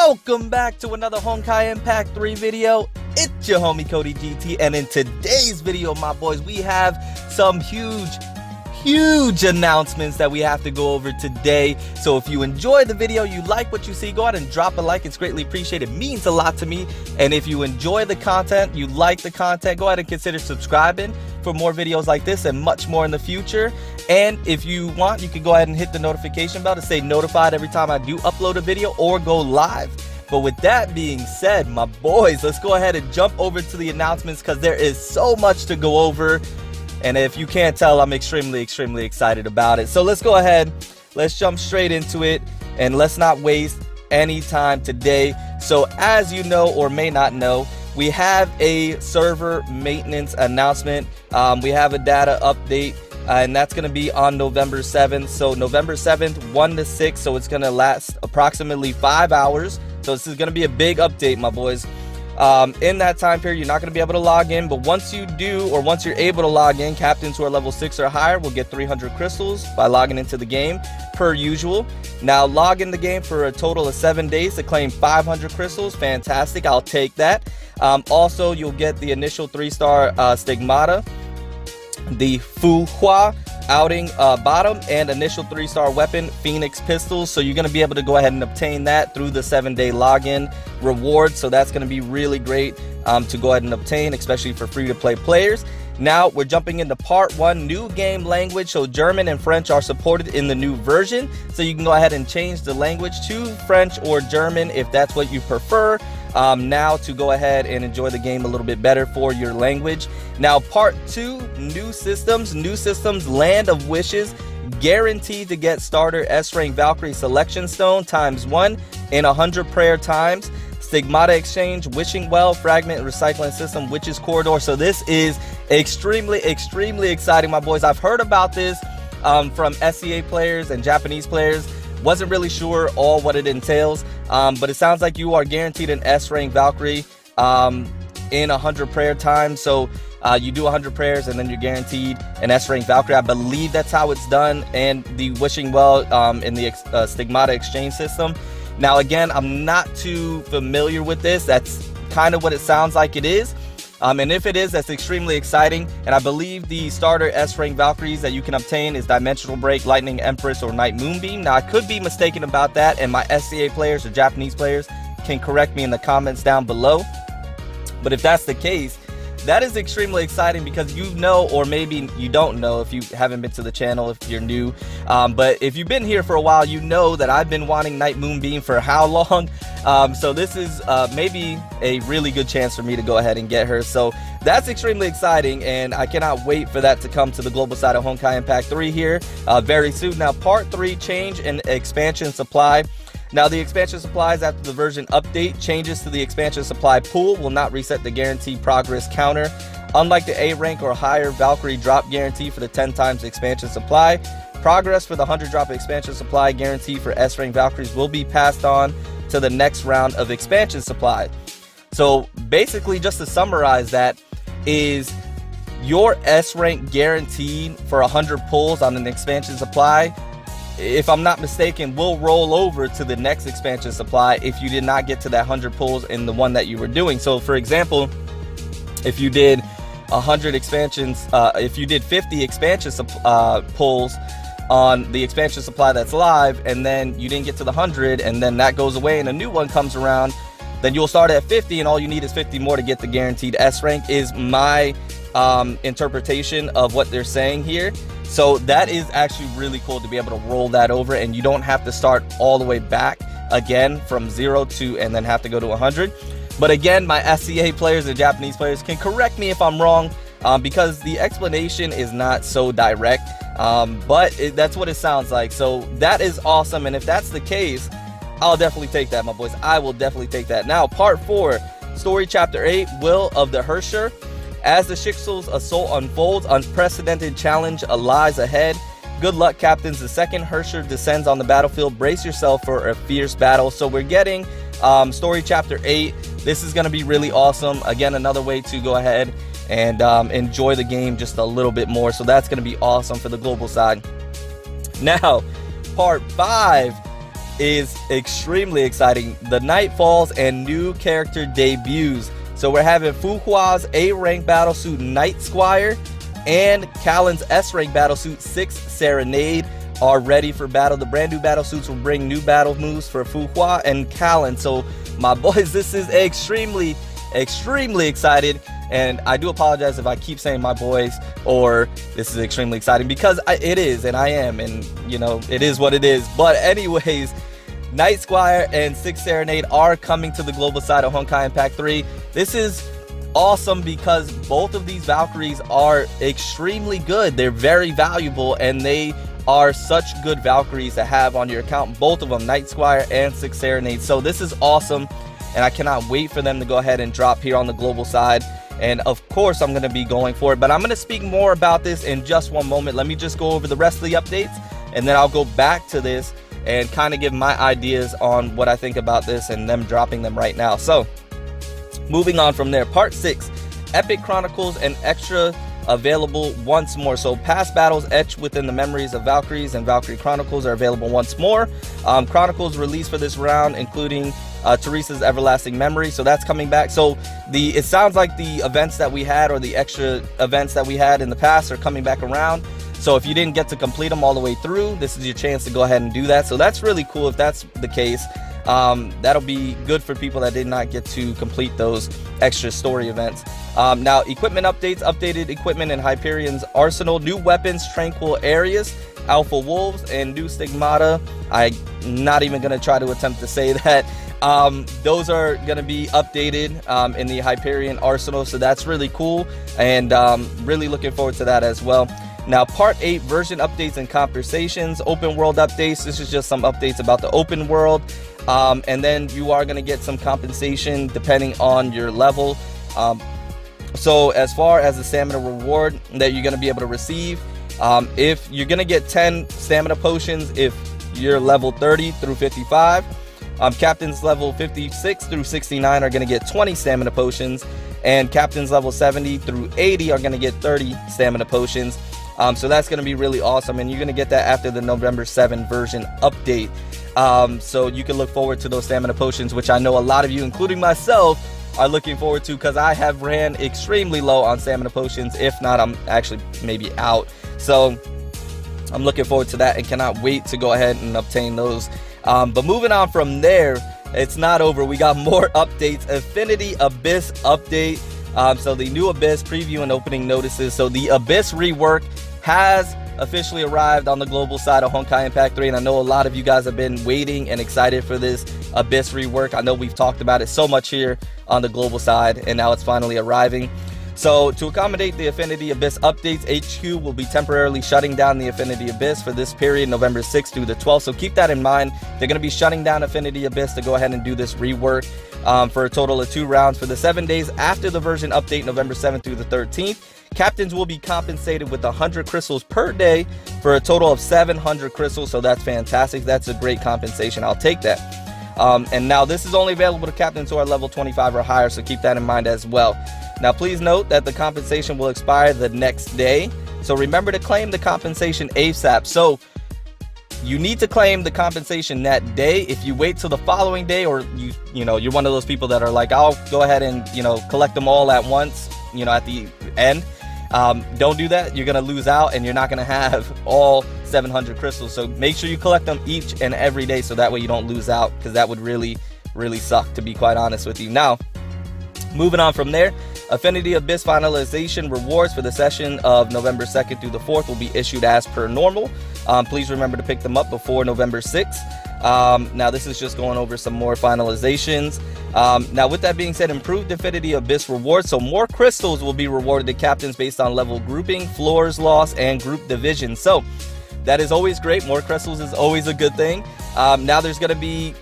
Welcome back to another Honkai Impact 3 video. It's your homie Cody GT, and in today's video, my boys, we have some huge announcements that we have to go over today. So if you enjoy the video, you like what you see, go ahead and drop a like. It's greatly appreciated. It means a lot to me. And if you enjoy the content, you like the content, go ahead and consider subscribing for more videos like this and much more in the future. And if you want, you can go ahead and hit the notification bell to stay notified every time I do upload a video or go live. But with that being said, my boys, let's go ahead and jump over to the announcements because there is so much to go over. And if you can't tell, I'm extremely excited about it. So let's go ahead, let's jump straight into it, and let's not waste any time today. So as you know or may not know, we have a server maintenance announcement. We have a data update, and that's going to be on November 7th. So November 7th, 1 to 6, so it's going to last approximately 5 hours. So this is going to be a big update, my boys. In that time period, you're not going to be able to log in, but once you do, or once you're able to log in, captains who are level 6 or higher will get 300 crystals by logging into the game per usual. Now log in the game for a total of 7 days to claim 500 crystals. Fantastic, I'll take that. Also, you'll get the initial 3-star stigmata, the Fu Hua outing bottom, and initial 3-star weapon Phoenix pistols. So you're going to be able to go ahead and obtain that through the 7-day login reward. So that's going to be really great to go ahead and obtain, especially for free-to-play players. Now we're jumping into part 1, new game language. So German and French are supported in the new version, so you can go ahead and change the language to French or German if that's what you prefer. Now to go ahead and enjoy the game a little bit better for your language. Now part 2, new systems, Land of Wishes, guaranteed to get starter S-Rank Valkyrie Selection Stone ×1 in 100 prayer times, Stigmata Exchange, Wishing Well, Fragment Recycling System, Witches Corridor. So this is extremely exciting, my boys. I've heard about this from SEA players and Japanese players. Wasn't really sure all what it entails, but it sounds like you are guaranteed an S-Rank Valkyrie in 100 prayer times. So you do 100 prayers and then you're guaranteed an S-Rank Valkyrie. I believe that's how it's done, and the Wishing Well in the Stigmata Exchange system. Now again, I'm not too familiar with this. That's kind of what it sounds like it is. And if it is, that's extremely exciting. And I believe the starter S-Rank Valkyries that you can obtain is Dimensional Break, Lightning Empress, or Night Moonbeam. Now I could be mistaken about that, and my SCA players or Japanese players can correct me in the comments down below. But if that's the case, that is extremely exciting, because you know, or maybe you don't know if you haven't been to the channel, if you're new, but if you've been here for a while, you know that I've been wanting Night Moonbeam for how long? So this is maybe a really good chance for me to go ahead and get her. So that's extremely exciting, and I cannot wait for that to come to the global side of Honkai Impact 3 here very soon. Now part 3, change in expansion supply. Now the expansion supplies after the version update, changes to the expansion supply pool will not reset the guaranteed progress counter. Unlike the A rank or higher Valkyrie drop guarantee for the 10 times expansion supply, progress for the 100 drop expansion supply guarantee for S rank Valkyries will be passed on to the next round of expansion supply. So basically, just to summarize, that is your S rank guaranteed for 100 pulls on an expansion supply, if I'm not mistaken, will roll over to the next expansion supply if you did not get to that 100 pulls in the one that you were doing. So for example, if you did 100 expansions, if you did 50 expansion pulls on the expansion supply that's live, and then you didn't get to the 100, and then that goes away and a new one comes around, then you'll start at 50, and all you need is 50 more to get the guaranteed S rank, is my interpretation of what they're saying here. So that is actually really cool to be able to roll that over, and you don't have to start all the way back again from 0 to and then have to go to 100. But again, my SCA players and Japanese players can correct me if I'm wrong, because the explanation is not so direct, but that's what it sounds like. So that is awesome, and if that's the case, I'll definitely take that, my boys. I will definitely take that. Now part 4, story chapter 8, Will of the Hersher. As the Shixel's assault unfolds, unprecedented challenge lies ahead. Good luck, captains. The second Hersher descends on the battlefield. Brace yourself for a fierce battle. So we're getting story chapter 8. This is going to be really awesome. Again, another way to go ahead and enjoy the game just a little bit more. So that's going to be awesome for the global side. Now, part 5. is extremely exciting. The night falls and new character debuts. So we're having Fuhua's A rank battlesuit Night Squire and Callan's S rank battlesuit 6 Serenade are ready for battle. The brand new battlesuits will bring new battle moves for Fuhua and Callan. So my boys, this is extremely excited. And I do apologize if I keep saying my boys or this is extremely exciting, because it is, and I am, and you know, it is what it is. But anyways, Night Squire and 6 Serenade are coming to the global side of Honkai Impact 3. This is awesome because both of these Valkyries are extremely good. They're very valuable, and they are such good Valkyries to have on your account. Both of them, Night Squire and 6 Serenade. So this is awesome, and I cannot wait for them to go ahead and drop here on the global side. And of course, I'm going to be going for it, but I'm going to speak more about this in just one moment. Let me just go over the rest of the updates, and then I'll go back to this and kind of give my ideas on what I think about this and them dropping them right now. So moving on from there, part 6, Epic Chronicles and extra available once more. So past battles etched within the memories of Valkyries and Valkyrie Chronicles are available once more. Chronicles released for this round, including Teresa's Everlasting Memory, so that's coming back. So it sounds like the events that we had, or the extra events that we had in the past, are coming back around. So if you didn't get to complete them all the way through, this is your chance to go ahead and do that. So that's really cool if that's the case. That'll be good for people that did not get to complete those extra story events. Now, equipment updates, updated equipment in Hyperion's arsenal, new weapons, tranquil areas, alpha wolves, and new stigmata. I'm not even going to try to attempt to say that. Those are going to be updated in the Hyperion arsenal, so that's really cool, and really looking forward to that as well. Now, part 8, version updates and conversations, open world updates. This is just some updates about the open world, and then you are going to get some compensation depending on your level. So as far as the stamina reward that you're going to be able to receive, if you're going to get 10 stamina potions if you're level 30 through 55, captains level 56 through 69 are going to get 20 stamina potions, and captains level 70 through 80 are going to get 30 stamina potions. So that's going to be really awesome, and you're going to get that after the November 7 version update. So you can look forward to those stamina potions, which I know a lot of you, including myself, are looking forward to, because I have ran extremely low on stamina potions. If not, I'm actually maybe out. So I'm looking forward to that and cannot wait to go ahead and obtain those. But moving on from there, it's not over. We got more updates. Affinity Abyss update. So the new Abyss preview and opening notices. So the Abyss rework has officially arrived on the global side of Honkai Impact 3, and I know a lot of you guys have been waiting and excited for this Abyss rework. I know we've talked about it so much here on the global side, and now it's finally arriving. So to accommodate the Affinity Abyss updates, HQ will be temporarily shutting down the Affinity Abyss for this period, November 6th through the 12th. So keep that in mind. They're going to be shutting down Affinity Abyss to go ahead and do this rework for a total of 2 rounds for the 7 days after the version update, November 7th through the 13th. Captains will be compensated with 100 crystals per day for a total of 700 crystals. So that's fantastic. That's a great compensation. I'll take that. And now this is only available to captains who are level 25 or higher, so keep that in mind as well. Now please note that the compensation will expire the next day, so remember to claim the compensation ASAP. So you need to claim the compensation that day. If you wait till the following day, or you're one of those people that are like, I'll go ahead and collect them all at once, at the end, don't do that. You're gonna lose out, and you're not gonna have all 700 crystals. So make sure you collect them each and every day, so that way you don't lose out, because that would really suck, to be quite honest with you. Now moving on from there, Affinity Abyss Finalisation Rewards for the session of November 2nd through the 4th will be issued as per normal. Please remember to pick them up before November 6th. Now this is just going over some more finalizations. Now with that being said, improved Affinity Abyss Rewards. So more crystals will be rewarded to captains based on level grouping, floors lost, and group division. So that is always great. More crystals is always a good thing. Now there's going to be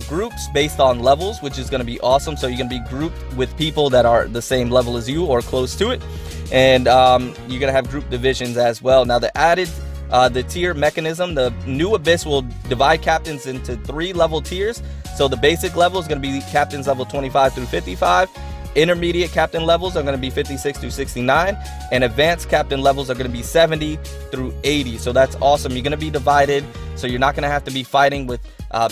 groups based on levels, which is going to be awesome. So you're going to be grouped with people that are the same level as you or close to it. And you're going to have group divisions as well. Now the tier mechanism, the new Abyss will divide captains into 3 level tiers. So the basic level is going to be captains level 25 through 55. Intermediate captain levels are going to be 56 through 69, and advanced captain levels are going to be 70 through 80. So that's awesome. You're going to be divided, so you're not going to have to be fighting with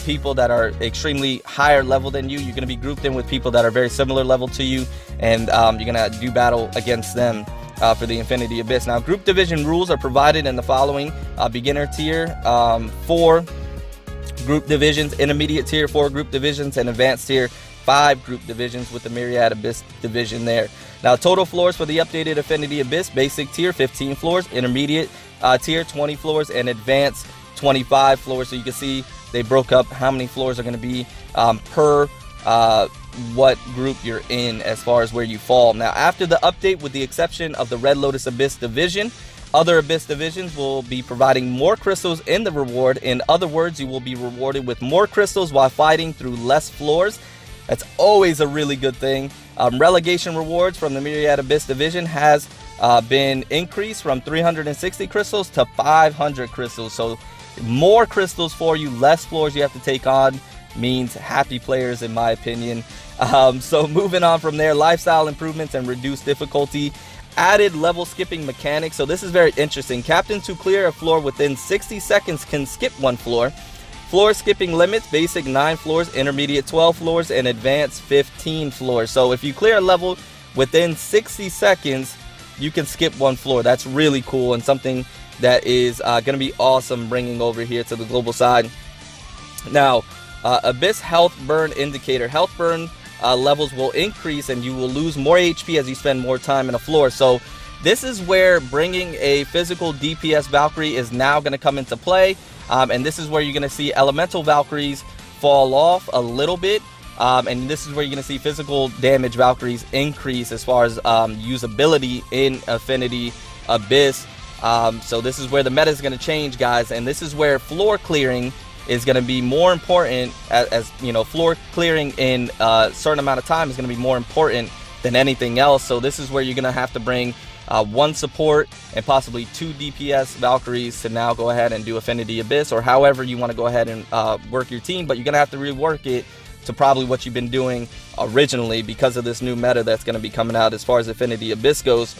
people that are extremely higher level than you. You're going to be grouped in with people that are very similar level to you, and you're going to do battle against them for the Infinity Abyss. Now, group division rules are provided in the following: beginner tier, 4 group divisions; intermediate tier, 4 group divisions; and advanced tier, 5 group divisions, with the Myriad Abyss division there. Now, total floors for the updated Infinity Abyss: basic tier 15 floors, intermediate tier 20 floors, and advanced 25 floors. So you can see they broke up how many floors are going to be per what group you're in as far as where you fall. Now, after the update, with the exception of the Red Lotus Abyss division, other Abyss divisions will be providing more crystals in the reward. In other words, you will be rewarded with more crystals while fighting through less floors. That's always a really good thing. Relegation rewards from the Myriad Abyss division has been increased from 360 crystals to 500 crystals. So more crystals for you, less floors you have to take on, means happy players, in my opinion. So moving on from there, lifestyle improvements and reduced difficulty. Added level skipping mechanics. So this is very interesting. Captains who clear a floor within 60 seconds can skip 1 floor. Floor skipping limits: basic 9 floors, intermediate 12 floors, and advanced 15 floors. So if you clear a level within 60 seconds, you can skip 1 floor. That's really cool, and something that is going to be awesome bringing over here to the global side. Now, Abyss health burn indicator. Health burn levels will increase, and you will lose more HP as you spend more time in a floor. So this is where bringing a physical DPS Valkyrie is now going to come into play. And this is where you're going to see elemental Valkyries fall off a little bit. And this is where you're going to see physical damage Valkyries increase as far as usability in Infinity Abyss. So this is where the meta is going to change, guys. And this is where floor clearing is going to be more important, as you know, floor clearing in a certain amount of time is going to be more important than anything else. So this is where you're going to have to bring 1 support and possibly 2 DPS Valkyries to now go ahead and do Infinity Abyss, or however you want to go ahead and work your team. But you're going to have to rework it to probably what you've been doing originally, because of this new meta that's going to be coming out as far as Infinity Abyss goes.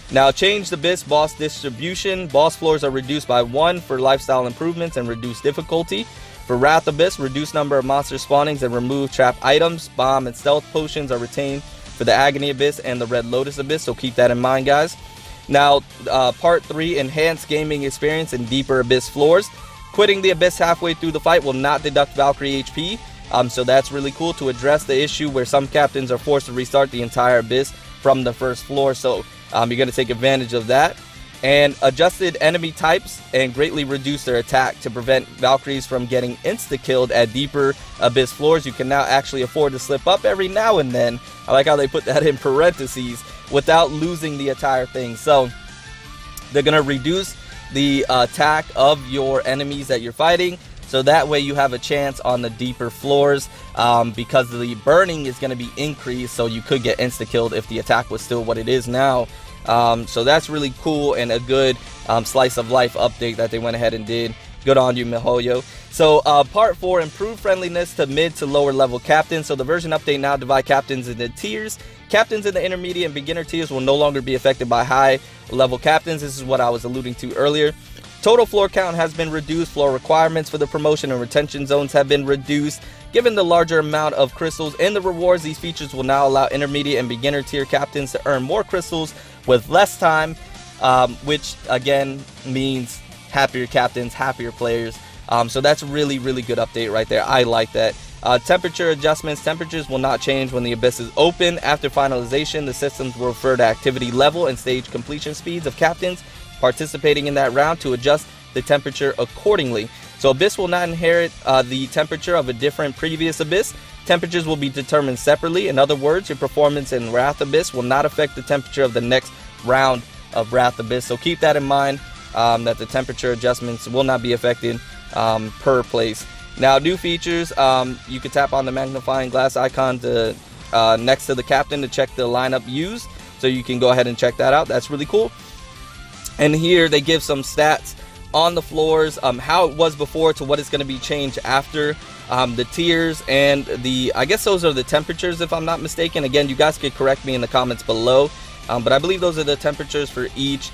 Now, changed Abyss boss distribution. Boss floors are reduced by 1 for lifestyle improvements and reduced difficulty. For Wrath Abyss, reduced number of monster spawnings and remove trap items. Bomb and stealth potions are retained for the Agony Abyss and the Red Lotus Abyss, so keep that in mind, guys. Now, part 3, enhanced gaming experience and deeper Abyss floors. Quitting the Abyss halfway through the fight will not deduct Valkyrie HP, so that's really cool to address the issue where some captains are forced to restart the entire Abyss from the first floor. So you're going to take advantage of that. And adjusted enemy types and greatly reduce their attack to prevent Valkyries from getting insta-killed at deeper Abyss floors. You can now actually afford to slip up every now and then. I like how they put that in parentheses, without losing the entire thing. So they're going to reduce the attack of your enemies that you're fighting, so that way you have a chance on the deeper floors, because the burning is going to be increased, so you could get insta-killed if the attack was still what it is now. So that's really cool and a good slice of life update that they went ahead and did. Good on you, MAHH. So part 4, improved friendliness to mid to lower level captains. So the version update now divide captains into tiers. Captains in the intermediate and beginner tiers will no longer be affected by high level captains. This is what I was alluding to earlier. Total floor count has been reduced. Floor requirements for the promotion and retention zones have been reduced. Given the larger amount of crystals in the rewards, these features will now allow intermediate and beginner tier captains to earn more crystals with less time, which again means happier captains, happier players. So that's really good update right there. I like that. Temperature adjustments. Temperatures will not change when the Abyss is open. After finalization, the systems will refer to activity level and stage completion speeds of captains participating in that round to adjust the temperature accordingly. So Abyss will not inherit the temperature of a different previous Abyss. Temperatures will be determined separately. In other words, your performance in Wrath Abyss will not affect the temperature of the next round of Wrath Abyss. So keep that in mind, that the temperature adjustments will not be affected per place. Now, new features, you can tap on the magnifying glass icon to next to the captain to check the lineup used. So you can go ahead and check that out. That's really cool. And here they give some stats on the floors, how it was before to what is going to be changed after. the tiers and the, I guess those are the temperatures if I'm not mistaken. Again, you guys could correct me in the comments below, but I believe those are the temperatures for each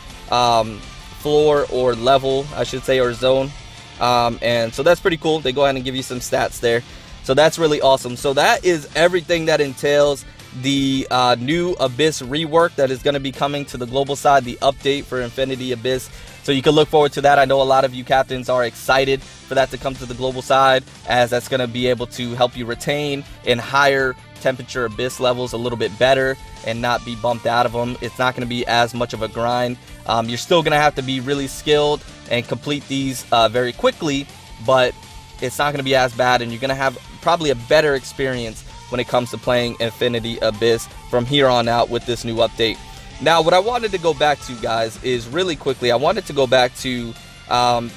floor or level, I should say, or zone. And so that's pretty cool. They go ahead and give you some stats there, so that's really awesome. So that is everything that entails the new Abyss rework that is going to be coming to the global side, the update for Infinity Abyss. So you can look forward to that. I know a lot of you captains are excited for that to come to the global side, as that's going to be able to help you retain in higher temperature Abyss levels a little bit better and not be bumped out of them. It's not going to be as much of a grind. You're still going to have to be really skilled and complete these very quickly, but it's not going to be as bad, and you're going to have probably a better experience when it comes to playing Infinity Abyss from here on out with this new update. Now, what I wanted to go back to, guys, is really quickly, I wanted to go back to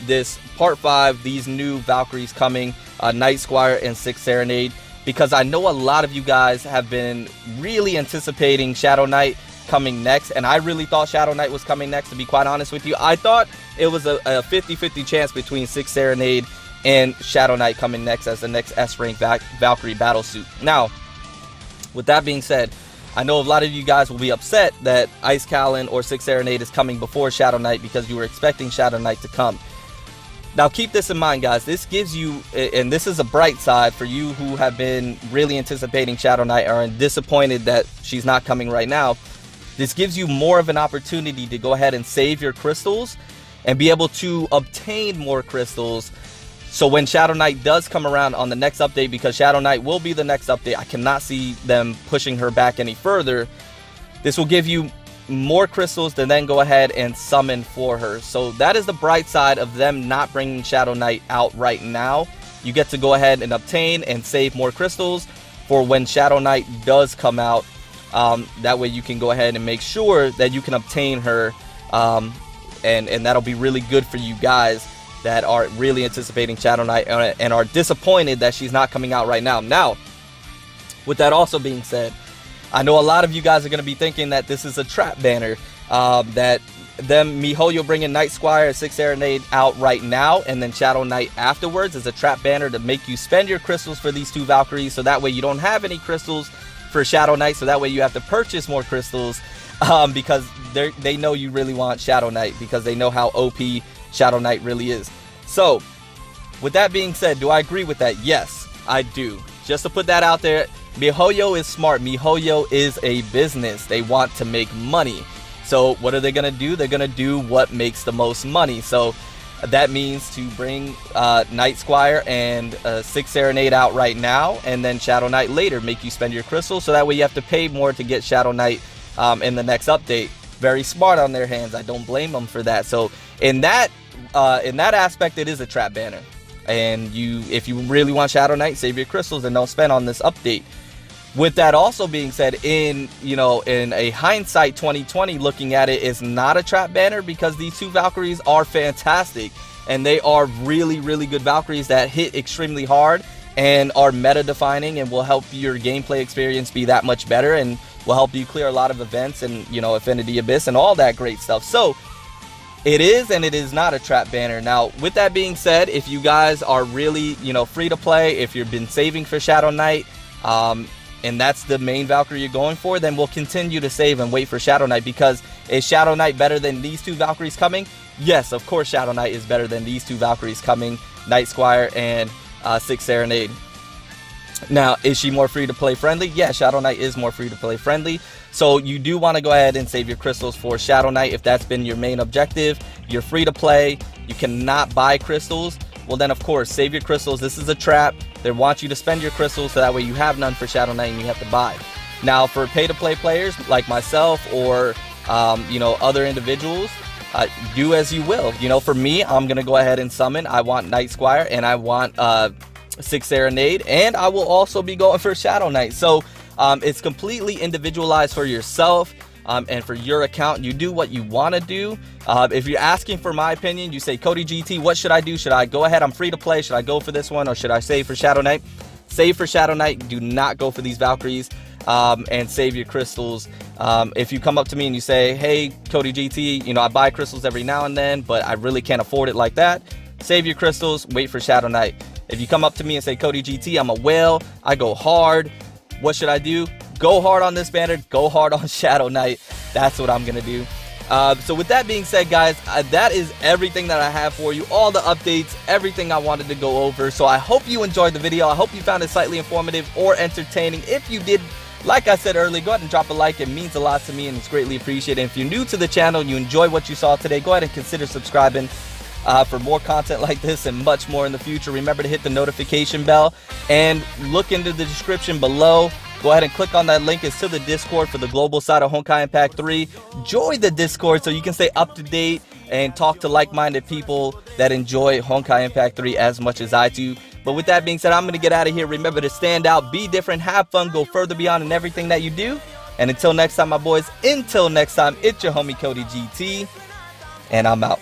this part 5, these new Valkyries coming, Night Squire and 6 Serenade, because I know a lot of you guys have been really anticipating Shadow Knight coming next, and I really thought Shadow Knight was coming next, to be quite honest with you. I thought it was a 50-50 chance between 6 Serenade and Shadow Knight coming next as the next S-rank Valkyrie battlesuit. Now, with that being said, I know a lot of you guys will be upset that Ice Callan or 6 Serenade is coming before Shadow Knight because you were expecting Shadow Knight to come. Now, keep this in mind, guys. This gives you, and this is a bright side for you who have been really anticipating Shadow Knight or are disappointed that she's not coming right now. This gives you more of an opportunity to go ahead and save your crystals and be able to obtain more crystals. So when Shadow Knight does come around on the next update, because Shadow Knight will be the next update, I cannot see them pushing her back any further. This will give you more crystals to then go ahead and summon for her. So that is the bright side of them not bringing Shadow Knight out right now. You get to go ahead and obtain and save more crystals for when Shadow Knight does come out. That way you can go ahead and make sure that you can obtain her, and that'll be really good for you guys that are really anticipating Shadow Knight and are disappointed that she's not coming out right now. Now, with that also being said, I know a lot of you guys are going to be thinking that this is a trap banner, that them MAHH bringing Night Squire and 6 Serenade out right now and then Shadow Knight afterwards is a trap banner to make you spend your crystals for these two Valkyries, so that way you don't have any crystals for Shadow Knight, so that way you have to purchase more crystals, because they know you really want Shadow Knight, because they know how OP Shadow Knight really is. So, with that being said, do I agree with that? Yes, I do. Just to put that out there, MAHH is smart. MAHH is a business. They want to make money. So, what are they going to do? They're going to do what makes the most money. So, that means to bring Night Squire and 6 Serenade out right now, and then Shadow Knight later. Make you spend your crystals, so that way you have to pay more to get Shadow Knight in the next update. Very smart on their hands. I don't blame them for that. So, in that aspect, it is a trap banner, and if you really want Shadow Knight, save your crystals and don't spend on this update. With that also being said, in a hindsight 2020 looking at it, is not a trap banner, because these two Valkyries are fantastic and they are really, really good Valkyries that hit extremely hard and are meta defining and will help your gameplay experience be that much better and will help you clear a lot of events and Infinity Abyss and all that great stuff. So it is and it is not a trap banner. Now, with that being said, if you guys are really, free to play, if you've been saving for Shadow Knight, and that's the main Valkyrie you're going for, then we'll continue to save and wait for Shadow Knight, because is Shadow Knight better than these two Valkyries coming? Yes, of course Shadow Knight is better than these two Valkyries coming, Night Squire and 6 Serenade. Now, is she more free to play friendly? Yeah, Shadow Knight is more free to play friendly. So you do want to go ahead and save your crystals for Shadow Knight if that's been your main objective. You're free to play. You cannot buy crystals. Well, then, of course, save your crystals. This is a trap. They want you to spend your crystals, so that way you have none for Shadow Knight and you have to buy. Now, for pay-to-play players like myself or, other individuals, do as you will. For me, I'm going to go ahead and summon. I want Night Squire and I want 6 Serenade, and I will also be going for Shadow Knight. So it's completely individualized for yourself. And for your account, you do what you want to do. If you're asking for my opinion, you say, Cody GT, what should I do? Should I go ahead? I'm free to play. Should I go for this one, or should I save for Shadow Knight? Save for Shadow Knight. Do not go for these Valkyries, and save your crystals. If you come up to me and you say, hey, Cody GT, I buy crystals every now and then, but I really can't afford it like that. Save your crystals. Wait for Shadow Knight. If you come up to me and say, Cody GT, I'm a whale, I go hard, what should I do? Go hard on this banner, go hard on Shadow Knight. That's what I'm going to do. So with that being said, guys, that is everything that I have for you. All the updates, everything I wanted to go over. So I hope you enjoyed the video. I hope you found it slightly informative or entertaining. If you did, like I said earlier, go ahead and drop a like. It means a lot to me and it's greatly appreciated. And if you're new to the channel and you enjoy what you saw today, go ahead and consider subscribing for more content like this and much more in the future. Remember to hit the notification bell and look into the description below. Go ahead and click on that link. It's to the Discord for the global side of Honkai Impact 3. Join the Discord so you can stay up to date and talk to like-minded people that enjoy Honkai Impact 3 as much as I do. But with that being said, I'm going to get out of here. Remember to stand out, be different, have fun, go further beyond in everything that you do. And until next time, my boys, until next time, it's your homie Cody GT, and I'm out.